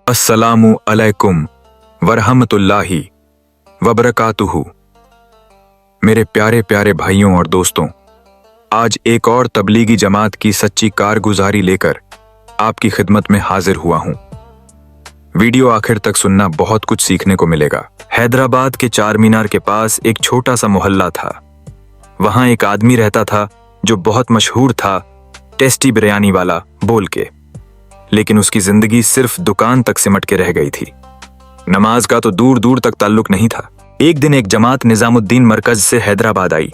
अस्सलामु अलैकुम वरहमतुल्लाहि वबरकातुहू। मेरे प्यारे प्यारे भाइयों और दोस्तों, आज एक और तबलीगी जमात की सच्ची कारगुजारी लेकर आपकी खिदमत में हाजिर हुआ हूं। वीडियो आखिर तक सुनना, बहुत कुछ सीखने को मिलेगा। हैदराबाद के चार मीनार के पास एक छोटा सा मोहल्ला था। वहां एक आदमी रहता था जो बहुत मशहूर था टेस्टी बिरयानी वाला बोल के, लेकिन उसकी जिंदगी सिर्फ दुकान तक सिमट के रह गई थी। नमाज का तो दूर दूर तक ताल्लुक नहीं था। एक दिन एक जमात निजामुद्दीन मरकज से हैदराबाद आई।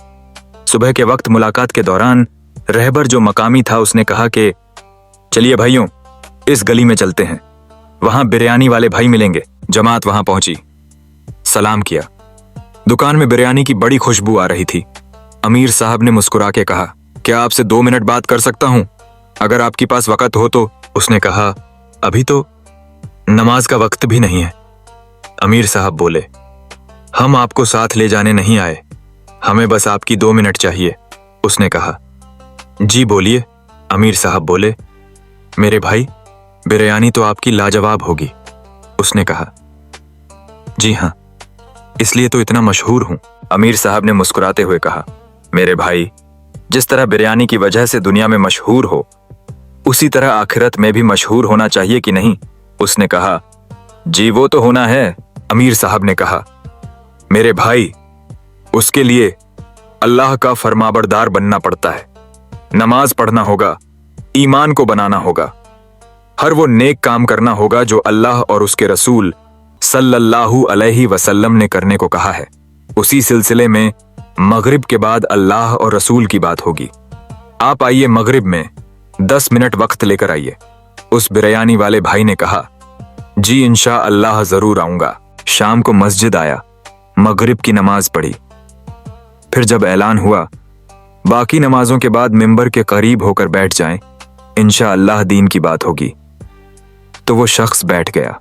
सुबह के वक्त मुलाकात के दौरान रहबर जो मकामी था उसने कहा कि चलिए भाइयों, इस गली में चलते हैं, वहां बिरयानी वाले भाई मिलेंगे। जमात वहां पहुंची, सलाम किया। दुकान में बिरयानी की बड़ी खुशबू आ रही थी। अमीर साहब ने मुस्कुरा के कहा, क्या आपसे 2 मिनट बात कर सकता हूं, अगर आपके पास वक्त हो तो? उसने कहा, अभी तो नमाज का वक्त भी नहीं है। अमीर साहब बोले, हम आपको साथ ले जाने नहीं आए, हमें बस आपकी 2 मिनट चाहिए। उसने कहा, जी बोलिए। अमीर साहब बोले, मेरे भाई, बिरयानी तो आपकी लाजवाब होगी। उसने कहा, जी हाँ, इसलिए तो इतना मशहूर हूं। अमीर साहब ने मुस्कुराते हुए कहा, मेरे भाई, जिस तरह बिरयानी की वजह से दुनिया में मशहूर हो, उसी तरह आखिरत में भी मशहूर होना चाहिए कि नहीं? उसने कहा, जी वो तो होना है। अमीर साहब ने कहा, मेरे भाई, उसके लिए अल्लाह का फरमाबरदार बनना पड़ता है, नमाज पढ़ना होगा, ईमान को बनाना होगा, हर वो नेक काम करना होगा जो अल्लाह और उसके रसूल सल्लल्लाहु अलैहि वसल्लम ने करने को कहा है। उसी सिलसिले में मगरिब के बाद अल्लाह और रसूल की बात होगी। आप आइए, मगरिब में 10 मिनट वक्त लेकर आइए। उस बिरयानी वाले भाई ने कहा, जी इंशा अल्लाह जरूर आऊंगा। शाम को मस्जिद आया, मगरिब की नमाज पढ़ी। फिर जब ऐलान हुआ बाकी नमाजों के बाद मिंबर के करीब होकर बैठ जाएं, इंशा अल्लाह दीन की बात होगी, तो वो शख्स बैठ गया।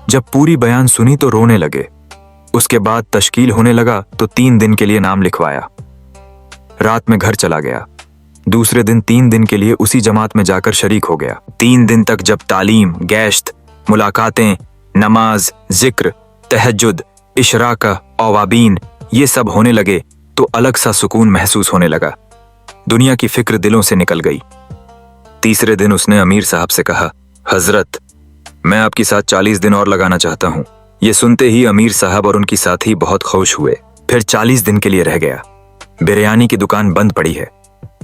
जब पूरी बयान सुनी तो रोने लगे। उसके बाद तश्कील होने लगा तो 3 दिन के लिए नाम लिखवाया। रात में घर चला गया। दूसरे दिन 3 दिन के लिए उसी जमात में जाकर शरीक हो गया। 3 दिन तक जब तालीम, गैश्त, मुलाकातें, नमाज, जिक्र, तहज्जुद, इशराका, अवाबीन ये सब होने लगे तो अलग सा सुकून महसूस होने लगा। दुनिया की फिक्र दिलों से निकल गई। तीसरे दिन उसने अमीर साहब से कहा, हजरत, मैं आपके साथ 40 दिन और लगाना चाहता हूं। ये सुनते ही अमीर साहब और उनकी साथी बहुत खुश हुए। फिर 40 दिन के लिए रह गया। बिरयानी की दुकान बंद पड़ी है,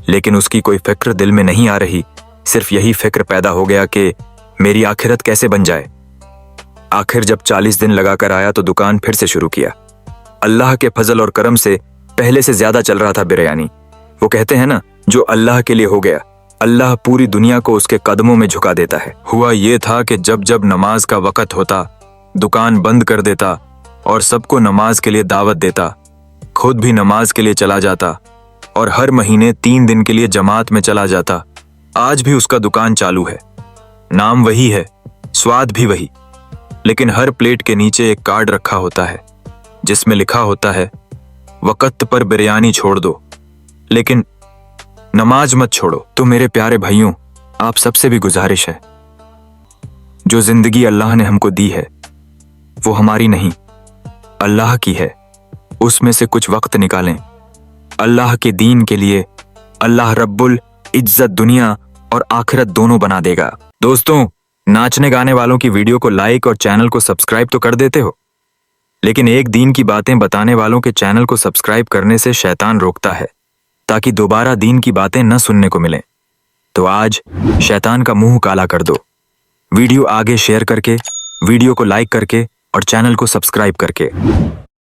लेकिन उसकी कोई फिक्र दिल में नहीं आ रही। सिर्फ यही फिक्र पैदा हो गया कि मेरी आखिरत कैसे बन जाए। आखिर जब 40 दिन लगाकर आया तो दुकान फिर से शुरू किया। अल्लाह के फजल और करम से पहले से ज्यादा चल रहा था बिरयानी। वो कहते हैं ना, जो अल्लाह के लिए हो गया, अल्लाह पूरी दुनिया को उसके कदमों में झुका देता है। हुआ ये था कि जब जब नमाज का वक्त होता, दुकान बंद कर देता और सबको नमाज के लिए दावत देता, खुद भी नमाज के लिए चला जाता और हर महीने 3 दिन के लिए जमात में चला जाता। आज भी उसका दुकान चालू है, नाम वही है, स्वाद भी वही, लेकिन हर प्लेट के नीचे एक कार्ड रखा होता है जिसमें लिखा होता है, वक्त पर बिरयानी छोड़ दो लेकिन नमाज मत छोड़ो। तो मेरे प्यारे भाइयों, आप सबसे भी गुजारिश है, जो जिंदगी अल्लाह ने हमको दी है वो हमारी नहीं, अल्लाह की है। उसमें से कुछ वक्त निकालें अल्लाह के दीन के लिए। अल्लाह रब्बुल इज्जत दुनिया और आखिरत दोनों बना देगा। दोस्तों, नाचने गाने वालों की वीडियो को लाइक और चैनल को सब्सक्राइब तो कर देते हो, लेकिन एक दीन की बातें बताने वालों के चैनल को सब्सक्राइब करने से शैतान रोकता है, ताकि दोबारा दीन की बातें न सुनने को मिलें। तो आज शैतान का मुंह काला कर दो, वीडियो आगे शेयर करके, वीडियो को लाइक करके और चैनल को सब्सक्राइब करके।